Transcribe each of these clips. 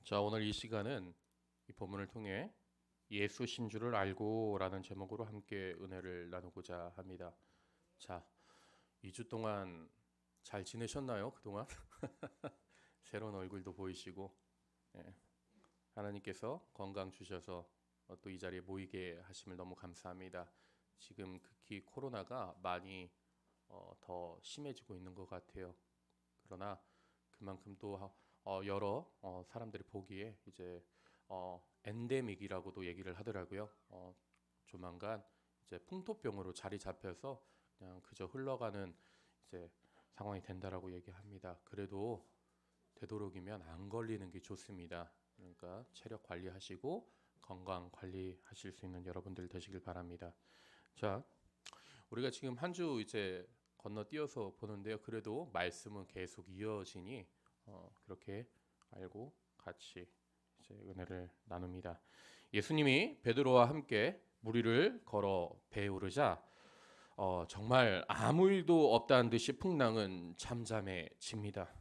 자, 오늘 이 시간은 이 본문을 통해 예수 신주를 알고라는 제목으로 함께 은혜를 나누고자 합니다. 자, 2주 동안 잘 지내셨나요? 그동안 새로운 얼굴도 보이시고 예, 하나님께서 건강 주셔서 또 이 자리에 모이게 하심을 너무 감사합니다. 지금 극히 코로나가 많이 더 심해지고 있는 것 같아요. 그러나 그만큼 또 여러 사람들이 보기에 이제 엔데믹이라고도 얘기를 하더라고요. 조만간 이제 풍토병으로 자리 잡혀서 그냥 그저 흘러가는 이제 상황이 된다라고 얘기합니다. 그래도 되도록이면 안 걸리는 게 좋습니다. 그러니까 체력 관리하시고 건강 관리하실 수 있는 여러분들 되시길 바랍니다. 자, 우리가 지금 한 주 이제 건너뛰어서 보는데요. 그래도 말씀은 계속 이어지니 그렇게 알고 같이 이제 은혜를 나눕니다. 예수님이 베드로와 함께 무리를 걸어 배에 오르자 정말 아무 일도 없다는 듯이 풍랑은 잠잠해집니다.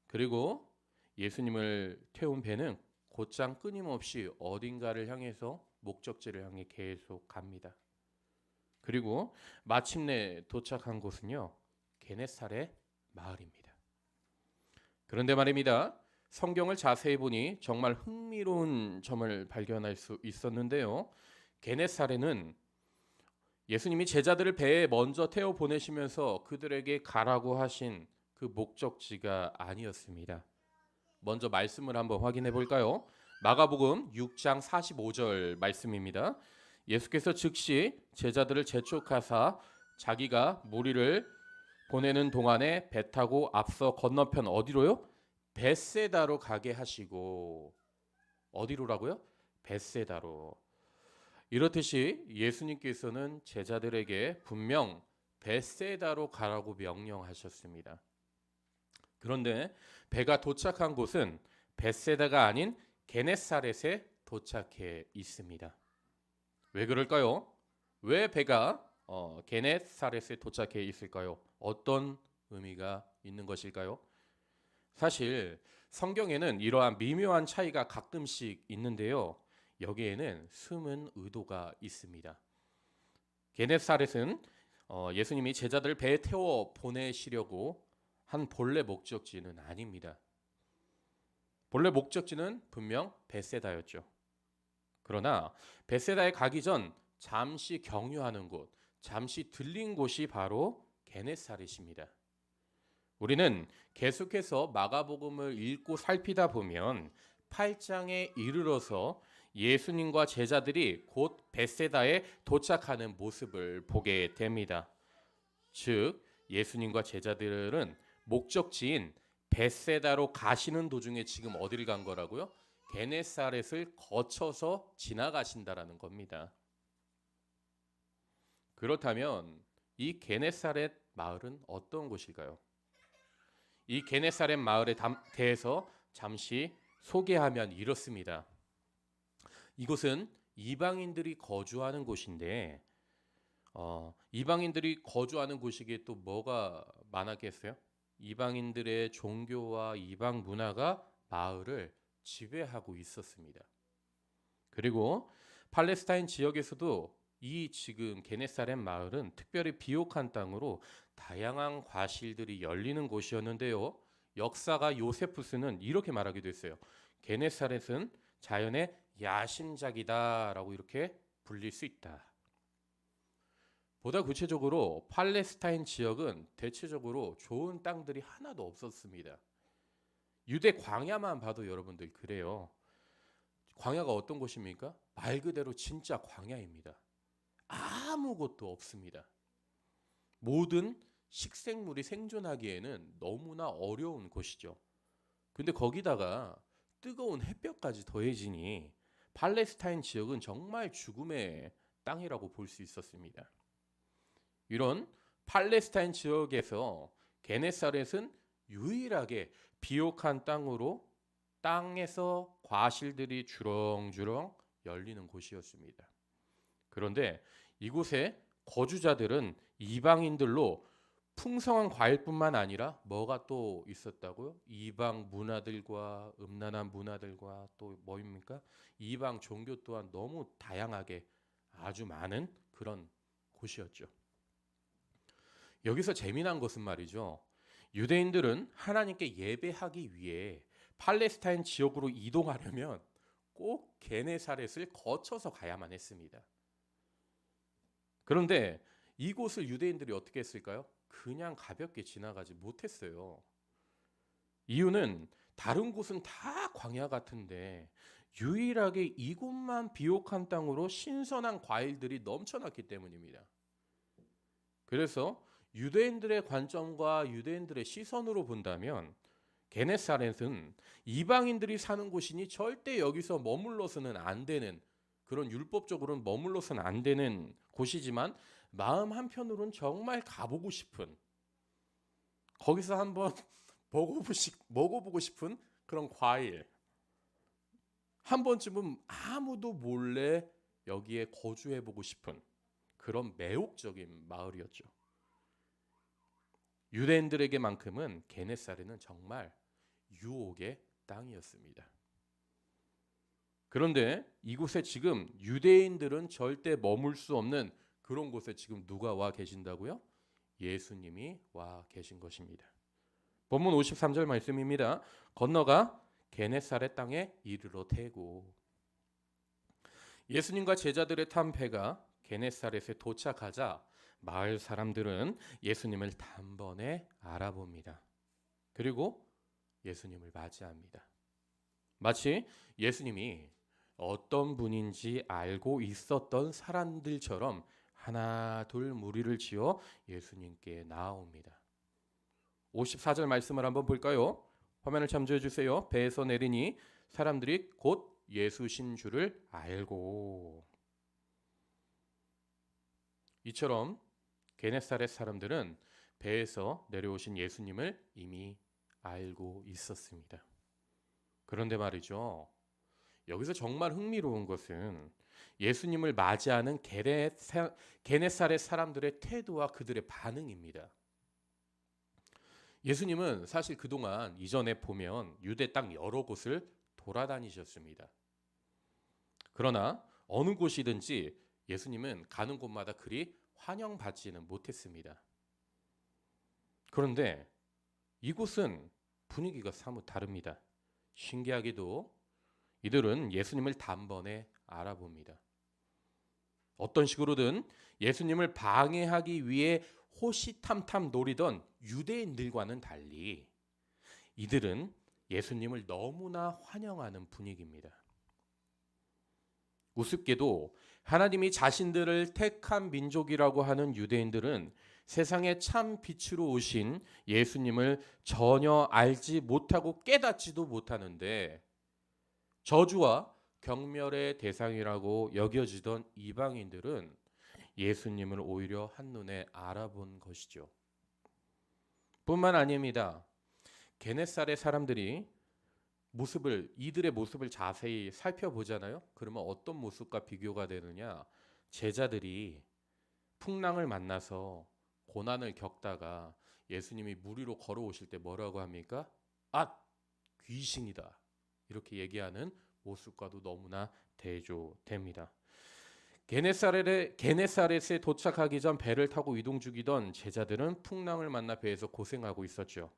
그리고 예수님을 태운 배는 곧장 끊임없이 어딘가를 향해서 목적지를 향해 계속 갑니다. 그리고 마침내 도착한 곳은요, 게네사렛 마을입니다. 그런데 말입니다. 성경을 자세히 보니 정말 흥미로운 점을 발견할 수 있었는데요. 게네사렛은 예수님이 제자들을 배에 먼저 태워 보내시면서 그들에게 가라고 하신 그 목적지가 아니었습니다. 먼저 말씀을 한번 확인해 볼까요? 마가복음 6장 45절 말씀입니다. 예수께서 즉시 제자들을 재촉하사 자기가 무리를 보내는 동안에 배 타고 앞서 건너편 어디로요? 벳세다로 가게 하시고, 어디로라고요? 벳세다로. 이렇듯이 예수님께서는 제자들에게 분명 벳세다로 가라고 명령하셨습니다. 그런데 배가 도착한 곳은 벳세다가 아닌 게네사렛에 도착해 있습니다. 왜 그럴까요? 왜 배가 게네사렛에 도착해 있을까요? 어떤 의미가 있는 것일까요? 사실 성경에는 이러한 미묘한 차이가 가끔씩 있는데요. 여기에는 숨은 의도가 있습니다. 게네사렛은 예수님이 제자들 배에 태워 보내시려고 한 본래 목적지는 아닙니다. 본래 목적지는 분명 벳세다였죠. 그러나 벳세다에 가기 전 잠시 경유하는 곳, 잠시 들린 곳이 바로 게네사렛입니다. 우리는 계속해서 마가복음을 읽고 살피다 보면 8장에 이르러서 예수님과 제자들이 곧 벳세다에 도착하는 모습을 보게 됩니다. 즉 예수님과 제자들은 목적지인 벳세다로 가시는 도중에 지금 어디를 간 거라고요? 게네사렛을 거쳐서 지나가신다라는 겁니다. 그렇다면 이 게네사렛 마을은 어떤 곳일까요? 이 게네사렛 마을에 대해서 잠시 소개하면 이렇습니다. 이곳은 이방인들이 거주하는 곳인데 이방인들이 거주하는 곳이기에 또 뭐가 많았겠어요? 이방인들의 종교와 이방 문화가 마을을 지배하고 있었습니다. 그리고 팔레스타인 지역에서도 이 지금 게네사렛 마을은 특별히 비옥한 땅으로 다양한 과실들이 열리는 곳이었는데요. 역사가 요세푸스는 이렇게 말하기도 했어요. 게네사렛은 자연의 야심작이다라고 이렇게 불릴 수 있다. 보다 구체적으로 팔레스타인 지역은 대체적으로 좋은 땅들이 하나도 없었습니다. 유대 광야만 봐도 여러분들 그래요. 광야가 어떤 곳입니까? 말 그대로 진짜 광야입니다. 아무것도 없습니다. 모든 식생물이 생존하기에는 너무나 어려운 곳이죠. 근데 거기다가 뜨거운 햇볕까지 더해지니 팔레스타인 지역은 정말 죽음의 땅이라고 볼 수 있었습니다. 이런 팔레스타인 지역에서 게네사렛은 유일하게 비옥한 땅으로 땅에서 과실들이 주렁주렁 열리는 곳이었습니다. 그런데 이곳의 거주자들은 이방인들로 풍성한 과일뿐만 아니라 뭐가 또 있었다고요? 이방 문화들과 음란한 문화들과 또 뭐입니까? 이방 종교 또한 너무 다양하게 아주 많은 그런 곳이었죠. 여기서 재미난 것은 말이죠. 유대인들은 하나님께 예배하기 위해 팔레스타인 지역으로 이동하려면 꼭 게네사렛을 거쳐서 가야만 했습니다. 그런데 이곳을 유대인들이 어떻게 했을까요? 그냥 가볍게 지나가지 못했어요. 이유는 다른 곳은 다 광야 같은데 유일하게 이곳만 비옥한 땅으로 신선한 과일들이 넘쳐났기 때문입니다. 그래서 유대인들의 관점과 유대인들의 시선으로 본다면 게네사렛은 이방인들이 사는 곳이니 절대 여기서 머물러서는 안 되는, 그런 율법적으로는 머물러서는 안 되는 곳이지만 마음 한편으로는 정말 가보고 싶은, 거기서 한번 먹어보고 싶은 그런 과일, 한 번쯤은 아무도 몰래 여기에 거주해보고 싶은 그런 매혹적인 마을이었죠. 유대인들에게만큼은 게네사렛은 정말 유혹의 땅이었습니다. 그런데 이곳에 지금 유대인들은 절대 머물 수 없는 그런 곳에 지금 누가 와 계신다고요? 예수님이 와 계신 것입니다. 본문 53절 말씀입니다. 건너가 게네사렛 땅에 이르러 대고. 예수님과 제자들의 탄 배가 게네사렛에 도착하자 마을 사람들은 예수님을 단번에 알아봅니다. 그리고 예수님을 맞이합니다. 마치 예수님이 어떤 분인지 알고 있었던 사람들처럼 하나 둘 무리를 지어 예수님께 나아옵니다. 54절 말씀을 한번 볼까요? 화면을 참조해 주세요. 배에서 내리니 사람들이 곧 예수신 줄을 알고. 이처럼 게네사렛 사람들은 배에서 내려오신 예수님을 이미 알고 있었습니다. 그런데 말이죠. 여기서 정말 흥미로운 것은 예수님을 맞이하는 게네사렛 사람들의 태도와 그들의 반응입니다. 예수님은 사실 그동안 이전에 보면 유대 땅 여러 곳을 돌아다니셨습니다. 그러나 어느 곳이든지 예수님은 가는 곳마다 그리 환영받지는 못했습니다. 그런데 이곳은 분위기가 사뭇 다릅니다. 신기하게도 이들은 예수님을 단번에 알아봅니다. 어떤 식으로든 예수님을 방해하기 위해 호시탐탐 노리던 유대인들과는 달리 이들은 예수님을 너무나 환영하는 분위기입니다. 우습게도 하나님이 자신들을 택한 민족이라고 하는 유대인들은 세상의 참 빛으로 오신 예수님을 전혀 알지 못하고 깨닫지도 못하는데 저주와 경멸의 대상이라고 여겨지던 이방인들은 예수님을 오히려 한눈에 알아본 것이죠. 뿐만 아닙니다. 게네사렛 사람들이 이들의 모습을 자세히 살펴보잖아요. 그러면 어떤 모습과 비교가 되느냐? 제자들이 풍랑을 만나서 고난을 겪다가 예수님이 물 위로 걸어오실 때 뭐라고 합니까? 아, 귀신이다. 이렇게 얘기하는 모습과도 너무나 대조됩니다. 게네사렛에 도착하기 전 배를 타고 이동 중이던 제자들은 풍랑을 만나 배에서 고생하고 있었죠.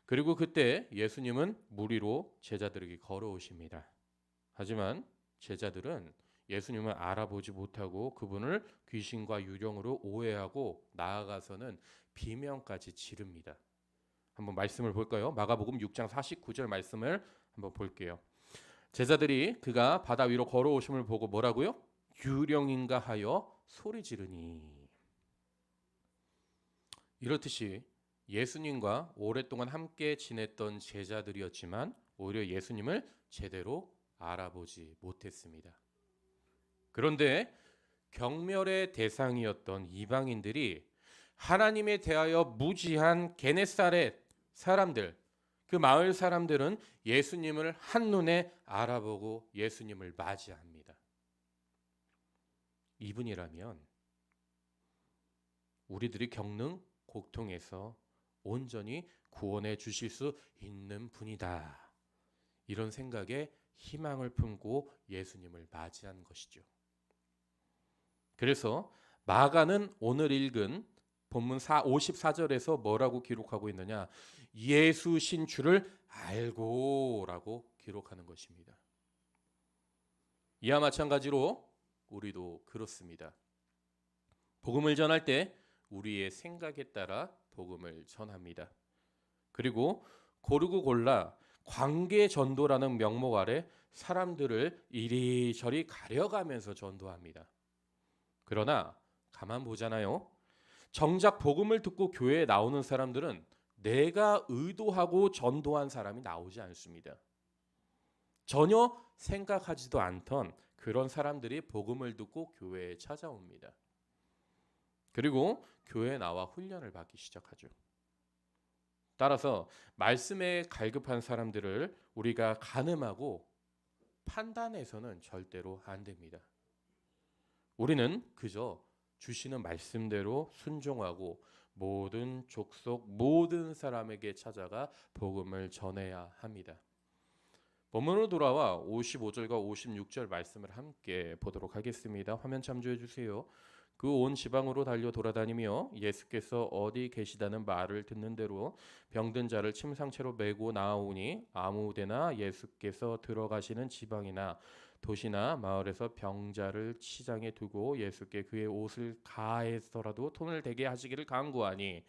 그리고 그때 예수님은 물 위로 제자들에게 걸어오십니다. 하지만 제자들은 예수님을 알아보지 못하고 그분을 귀신과 유령으로 오해하고 나아가서는 비명까지 지릅니다. 한번 말씀을 볼까요? 마가복음 6장 49절 말씀을 한번 볼게요. 제자들이 그가 바다 위로 걸어오심을 보고 뭐라고요? 유령인가 하여 소리 지르니. 이렇듯이 예수님과 오랫동안 함께 지냈던 제자들이었지만 오히려 예수님을 제대로 알아보지 못했습니다. 그런데 경멸의 대상이었던 이방인들이 하나님에 대하여 무지한 게네사렛 사람들, 그 마을 사람들은 예수님을 한눈에 알아보고 예수님을 맞이합니다. 이분이라면 우리들이 겪는 고통에서 온전히 구원해 주실 수 있는 분이다. 이런 생각에 희망을 품고 예수님을 맞이한 것이죠. 그래서 마가는 오늘 읽은 본문 54절에서 뭐라고 기록하고 있느냐? 예수신 줄을 알고 라고 기록하는 것입니다. 이와 마찬가지로 우리도 그렇습니다. 복음을 전할 때 우리의 생각에 따라 복음을 전합니다. 그리고 고르고 골라 관계 전도라는 명목 아래 사람들을 이리저리 가려가면서 전도합니다. 그러나 가만 보잖아요. 정작 복음을 듣고 교회에 나오는 사람들은 내가 의도하고 전도한 사람이 나오지 않습니다. 전혀 생각하지도 않던 그런 사람들이 복음을 듣고 교회에 찾아옵니다. 그리고 교회에 나와 훈련을 받기 시작하죠. 따라서 말씀에 갈급한 사람들을 우리가 가늠하고 판단해서는 절대로 안 됩니다. 우리는 그저 주시는 말씀대로 순종하고 모든 족속, 모든 사람에게 찾아가 복음을 전해야 합니다. 본문으로 돌아와 55절과 56절 말씀을 함께 보도록 하겠습니다. 화면 참조해 주세요. 그 온 지방으로 달려 돌아다니며 예수께서 어디 계시다는 말을 듣는 대로 병든 자를 침상채로 메고 나아오니 아무데나 예수께서 들어가시는 지방이나 도시나 마을에서 병자를 치장에 두고 예수께 그의 옷을 가해서라도 손을 대게 하시기를 간구하니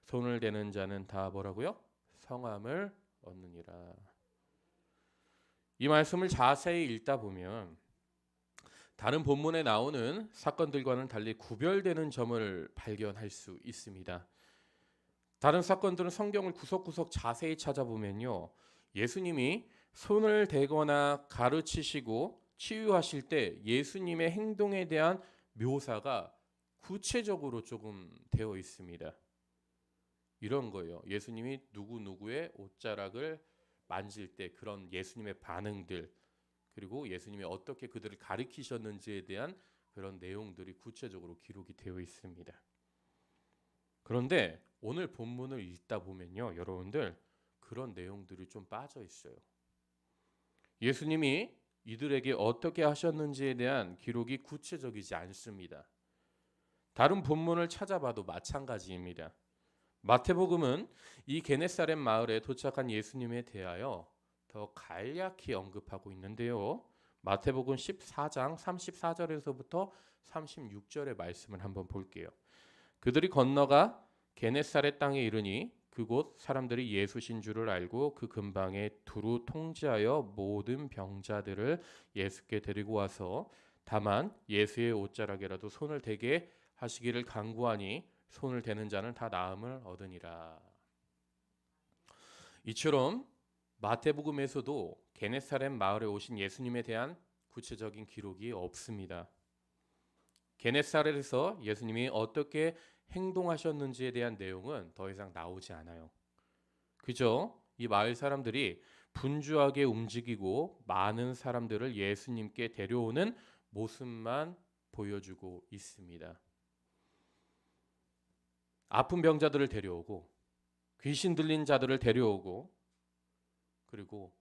손을 대는 자는 다 뭐라고요? 성함을 얻느니라. 이 말씀을 자세히 읽다 보면 다른 본문에 나오는 사건들과는 달리 구별되는 점을 발견할 수 있습니다. 다른 사건들은 성경을 구석구석 자세히 찾아보면요, 예수님이 손을 대거나 가르치시고 치유하실 때 예수님의 행동에 대한 묘사가 구체적으로 조금 되어 있습니다. 이런 거예요. 예수님이 누구누구의 옷자락을 만질 때 그런 예수님의 반응들, 그리고 예수님이 어떻게 그들을 가르치셨는지에 대한 그런 내용들이 구체적으로 기록이 되어 있습니다. 그런데 오늘 본문을 읽다 보면요, 여러분들 그런 내용들이 좀 빠져 있어요. 예수님이 이들에게 어떻게 하셨는지에 대한 기록이 구체적이지 않습니다. 다른 본문을 찾아봐도 마찬가지입니다. 마태복음은 이 게네사렛 마을에 도착한 예수님에 대하여 더 간략히 언급하고 있는데요. 마태복음 14장 34절에서부터 36절의 말씀을 한번 볼게요. 그들이 건너가 게네사렛 땅에 이르니 그곳 사람들이 예수신 줄을 알고 그 근방에 두루 통제하여 모든 병자들을 예수께 데리고 와서 다만 예수의 옷자락에라도 손을 대게 하시기를 간구하니 손을 대는 자는 다 나음을 얻으니라. 이처럼 마태복음에서도 게네사렛 마을에 오신 예수님에 대한 구체적인 기록이 없습니다. 게네사렛에서 예수님이 어떻게 행동하셨는지에 대한 내용은 더 이상 나오지 않아요. 그저 이 마을 사람들이 분주하게 움직이고 많은 사람들을 예수님께 데려오는 모습만 보여주고 있습니다. 아픈 병자들을 데려오고 귀신 들린 자들을 데려오고 그리고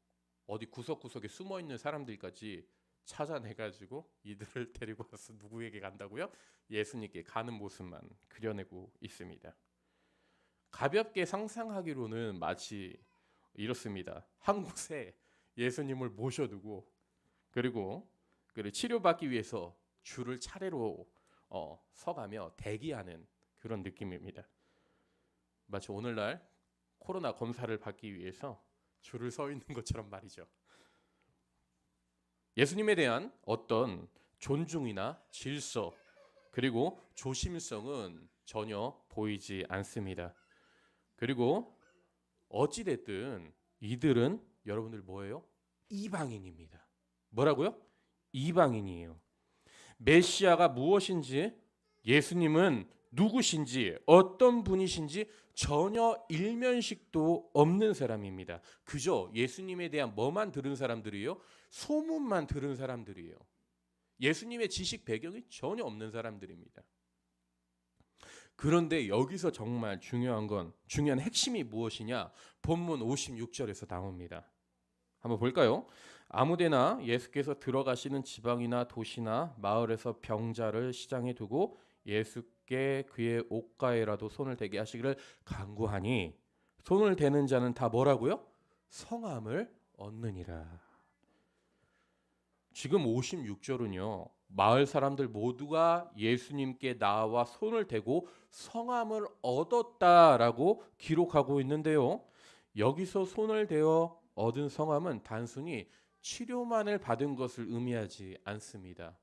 어디 구석구석에 숨어있는 사람들까지 찾아내가지고 이들을 데리고 와서 누구에게 간다고요? 예수님께 가는 모습만 그려내고 있습니다. 가볍게 상상하기로는 마치 이렇습니다. 한 곳에 예수님을 모셔두고 그리고 치료받기 위해서 줄을 차례로 서가며 대기하는 그런 느낌입니다. 마치 오늘날 코로나 검사를 받기 위해서 줄을 서 있는 것처럼 말이죠. 예수님에 대한 어떤 존중이나 질서 그리고 조심성은 전혀 보이지 않습니다. 그리고 어찌됐든 이들은 여러분들 뭐예요? 이방인입니다. 뭐라고요? 이방인이에요. 메시아가 무엇인지, 예수님은 누구신지, 어떤 분이신지 전혀 일면식도 없는 사람입니다. 그저 예수님에 대한 뭐만 들은 사람들이요? 소문만 들은 사람들이에요. 예수님의 지식 배경이 전혀 없는 사람들입니다. 그런데 여기서 정말 중요한 핵심이 무엇이냐? 본문 56절에서 나옵니다. 한번 볼까요? 아무데나 예수께서 들어가시는 지방이나 도시나 마을에서 병자를 시장에 두고 예수께 그의 옷가에라도 손을 대게 하시기를 간구하니 손을 대는 자는 다 뭐라고요? 성함을 얻느니라. 지금 56절은요. 마을 사람들 모두가 예수님께 나와 손을 대고 성함을 얻었다라고 기록하고 있는데요. 여기서 손을 대어 얻은 성함은 단순히 치료만을 받은 것을 의미하지 않습니다.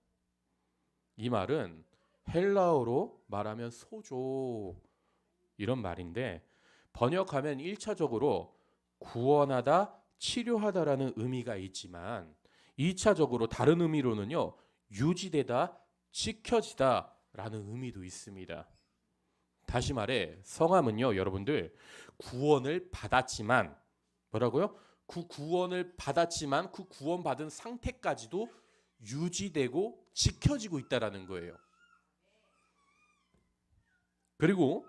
이 말은 헬라어로 말하면 소조 이런 말인데 번역하면 1차적으로 구원하다, 치료하다라는 의미가 있지만 2차적으로 다른 의미로는요. 유지되다, 지켜지다라는 의미도 있습니다. 다시 말해 성함은요. 여러분들 구원을 받았지만 뭐라고요? 그 구원을 받았지만 그 구원받은 상태까지도 유지되고 지켜지고 있다라는 거예요. 그리고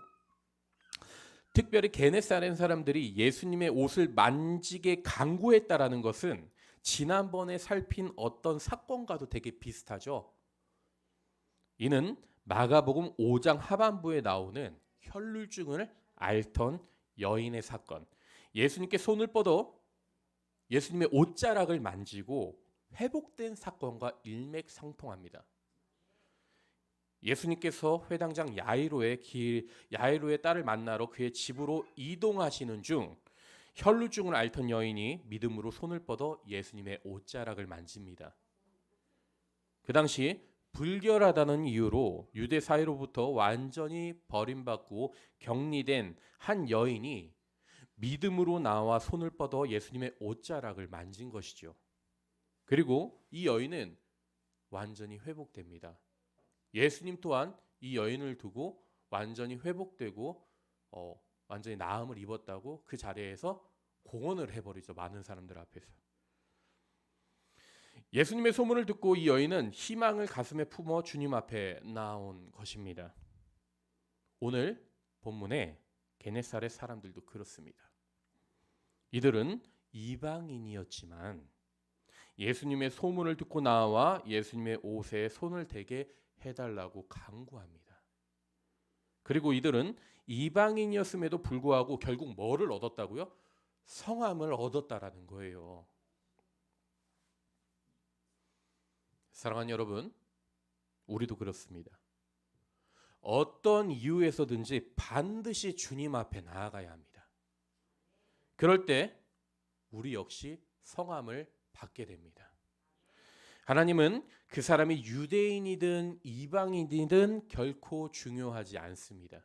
특별히 게네사렛 사람들이 예수님의 옷을 만지게 강구했다라는 것은 지난번에 살핀 어떤 사건과도 되게 비슷하죠. 이는 마가복음 5장 하반부에 나오는 혈루증을 앓던 여인의 사건. 예수님께 손을 뻗어 예수님의 옷자락을 만지고 회복된 사건과 일맥상통합니다. 예수님께서 회당장 야이로의 딸을 만나러 그의 집으로 이동하시는 중 혈루증을 앓던 여인이 믿음으로 손을 뻗어 예수님의 옷자락을 만집니다. 그 당시 불결하다는 이유로 유대 사회로부터 완전히 버림받고 격리된 한 여인이 믿음으로 나와 손을 뻗어 예수님의 옷자락을 만진 것이죠. 그리고 이 여인은 완전히 회복됩니다. 예수님 또한 이 여인을 두고 완전히 회복되고 완전히 나음을 입었다고 그 자리에서 공언을 해버리죠. 많은 사람들 앞에서. 예수님의 소문을 듣고 이 여인은 희망을 가슴에 품어 주님 앞에 나온 것입니다. 오늘 본문에 게네사렛 사람들도 그렇습니다. 이들은 이방인이었지만 예수님의 소문을 듣고 나와 예수님의 옷에 손을 대게 해달라고 간구합니다. 그리고 이들은 이방인이었음에도 불구하고 결국 뭐를 얻었다고요? 성함을 얻었다라는 거예요. 사랑하는 여러분, 우리도 그렇습니다. 어떤 이유에서든지 반드시 주님 앞에 나아가야 합니다. 그럴 때 우리 역시 성함을 받게 됩니다. 하나님은 그 사람이 유대인이든 이방인이든 결코 중요하지 않습니다.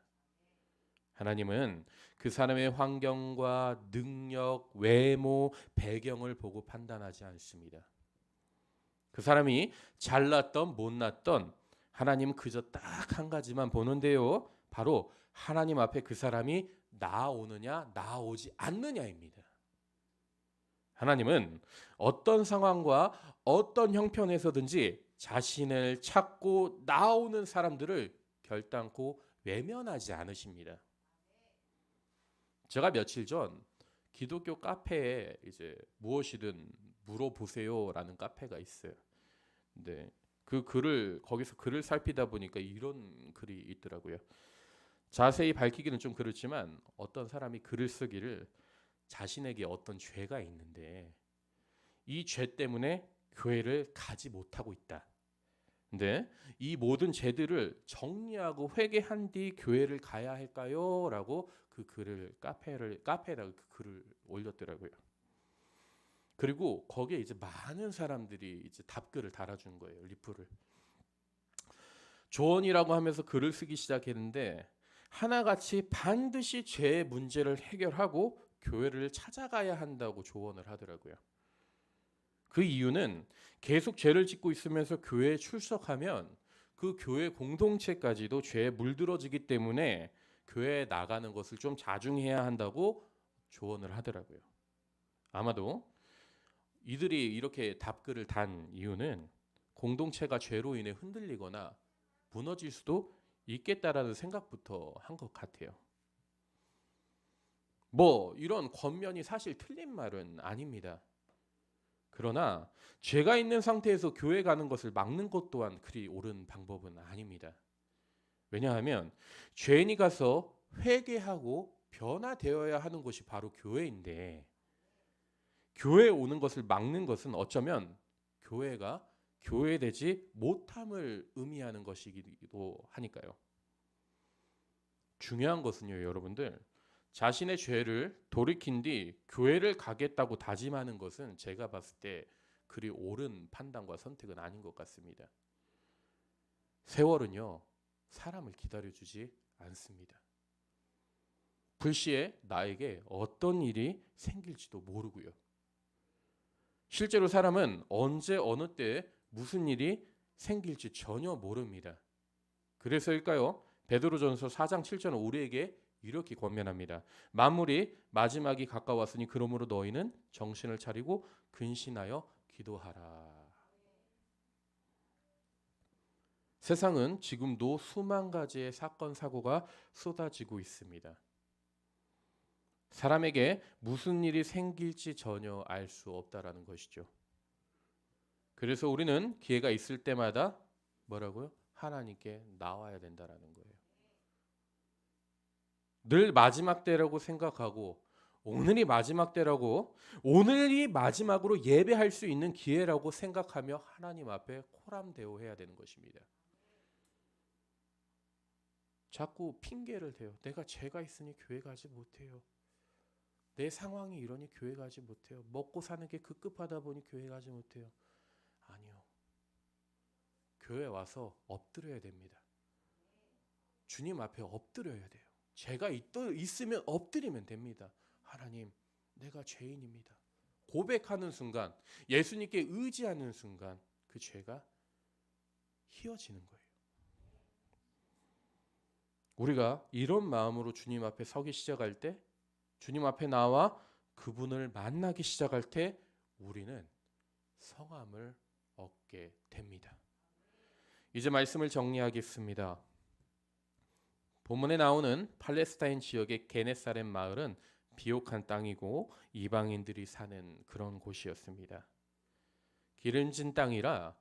하나님은 그 사람의 환경과 능력, 외모, 배경을 보고 판단하지 않습니다. 그 사람이 잘났던 못났던 하나님은 그저 딱 한 가지만 보는데요. 바로 하나님 앞에 그 사람이 나아오느냐 나아오지 않느냐입니다. 하나님은 어떤 상황과 어떤 형편에서든지 자신을 찾고 나아오는 사람들을 결단코 외면하지 않으십니다. 제가 며칠 전 기독교 카페에 이제 무엇이든 물어보세요라는 카페가 있어요. 근데 거기서 글을 살피다 보니까 이런 글이 있더라고요. 자세히 밝히기는 좀 그렇지만 어떤 사람이 글을 쓰기를 자신에게 어떤 죄가 있는데 이 죄 때문에 교회를 가지 못하고 있다. 근데 이 모든 죄들을 정리하고 회개한 뒤 교회를 가야 할까요? 라고 그 글을 카페에다가 그 글을 올렸더라고요. 그리고 거기에 이제 많은 사람들이 이제 답글을 달아준 거예요. 리플을. 조언이라고 하면서 글을 쓰기 시작했는데 하나같이 반드시 죄의 문제를 해결하고 교회를 찾아가야 한다고 조언을 하더라고요. 그 이유는 계속 죄를 짓고 있으면서 교회에 출석하면 그 교회 공동체까지도 죄에 물들어지기 때문에 교회에 나가는 것을 좀 자중해야 한다고 조언을 하더라고요. 아마도 이들이 이렇게 답글을 단 이유는 공동체가 죄로 인해 흔들리거나 무너질 수도 있겠다라는 생각부터 한 것 같아요. 뭐 이런 권면이 사실 틀린 말은 아닙니다. 그러나 죄가 있는 상태에서 교회 가는 것을 막는 것 또한 그리 옳은 방법은 아닙니다. 왜냐하면 죄인이 가서 회개하고 변화되어야 하는 곳이 바로 교회인데 교회에 오는 것을 막는 것은 어쩌면 교회가 교회되지 못함을 의미하는 것이기도 하니까요. 중요한 것은요, 여러분들. 자신의 죄를 돌이킨 뒤 교회를 가겠다고 다짐하는 것은 제가 봤을 때 그리 옳은 판단과 선택은 아닌 것 같습니다. 세월은요, 사람을 기다려주지 않습니다. 불시에 나에게 어떤 일이 생길지도 모르고요. 실제로 사람은 언제 어느 때에 무슨 일이 생길지 전혀 모릅니다. 그래서일까요? 베드로전서 4장 7절은 우리에게 이렇게 권면합니다. 만물이 마지막이 가까웠으니 그러므로 너희는 정신을 차리고 근신하여 기도하라. 세상은 지금도 수만 가지의 사건 사고가 쏟아지고 있습니다. 사람에게 무슨 일이 생길지 전혀 알 수 없다라는 것이죠. 그래서 우리는 기회가 있을 때마다 뭐라고요? 하나님께 나와야 된다라는 거예요. 늘 마지막 때라고 생각하고 오늘이 마지막 때라고 오늘이 마지막으로 예배할 수 있는 기회라고 생각하며 하나님 앞에 코람대오해야 되는 것입니다. 자꾸 핑계를 대요. 내가 죄가 있으니 교회 가지 못해요. 내 상황이 이러니 교회 가지 못해요. 먹고 사는 게 급급하다 보니 교회 가지 못해요. 아니요. 교회 와서 엎드려야 됩니다. 주님 앞에 엎드려야 돼요. 죄가 있으면 엎드리면 됩니다. 하나님, 내가 죄인입니다. 고백하는 순간, 예수님께 의지하는 순간 그 죄가 희어지는 거예요. 우리가 이런 마음으로 주님 앞에 서기 시작할 때, 주님 앞에 나와 그분을 만나기 시작할 때 우리는 성함을 얻게 됩니다. 이제 말씀을 정리하겠습니다. 본문에 나오는 팔레스타인 지역의 게네사렛 마을은 비옥한 땅이고 이방인들이 사는 그런 곳이었습니다. 기름진 땅이라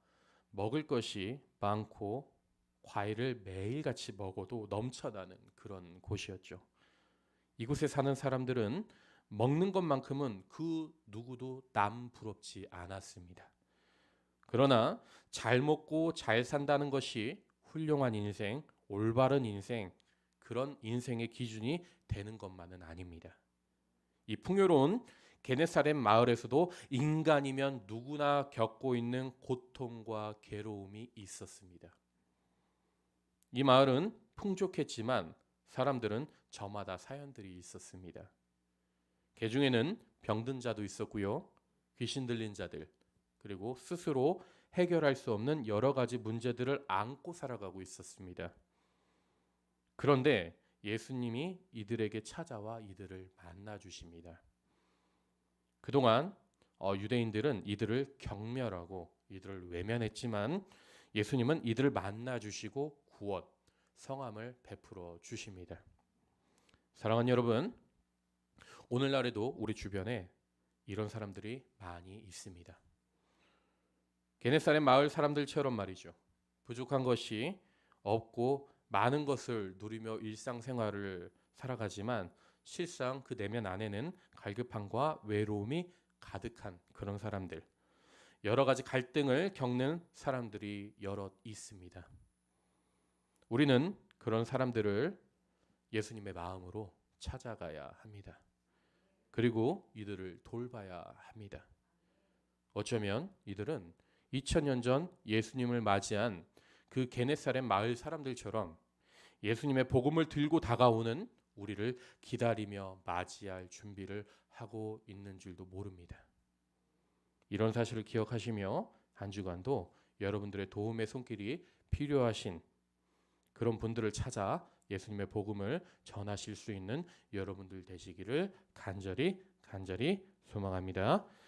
먹을 것이 많고 과일을 매일같이 먹어도 넘쳐나는 그런 곳이었죠. 이곳에 사는 사람들은 먹는 것만큼은 그 누구도 남 부럽지 않았습니다. 그러나 잘 먹고 잘 산다는 것이 훌륭한 인생, 올바른 인생, 그런 인생의 기준이 되는 것만은 아닙니다. 이 풍요로운 게네사렛 마을에서도 인간이면 누구나 겪고 있는 고통과 괴로움이 있었습니다. 이 마을은 풍족했지만 사람들은 저마다 사연들이 있었습니다. 그 중에는 병든 자도 있었고요. 귀신 들린 자들, 그리고 스스로 해결할 수 없는 여러 가지 문제들을 안고 살아가고 있었습니다. 그런데 예수님이 이들에게 찾아와 이들을 만나 주십니다. 그동안 유대인들은 이들을 경멸하고 이들을 외면했지만 예수님은 이들을 만나 주시고 구원, 성함을 베풀어 주십니다. 사랑하는 여러분, 오늘날에도 우리 주변에 이런 사람들이 많이 있습니다. 게네사렛 마을 사람들처럼 말이죠. 부족한 것이 없고 많은 것을 누리며 일상생활을 살아가지만 실상 그 내면 안에는 갈급함과 외로움이 가득한 그런 사람들, 여러 가지 갈등을 겪는 사람들이 여럿 있습니다. 우리는 그런 사람들을 예수님의 마음으로 찾아가야 합니다. 그리고 이들을 돌봐야 합니다. 어쩌면 이들은 2000년 전 예수님을 맞이한 그 게네사렛 마을 사람들처럼 예수님의 복음을 들고 다가오는 우리를 기다리며 맞이할 준비를 하고 있는 줄도 모릅니다. 이런 사실을 기억하시며 한 주간도 여러분들의 도움의 손길이 필요하신 그런 분들을 찾아 예수님의 복음을 전하실 수 있는 여러분들 되시기를 간절히 소망합니다.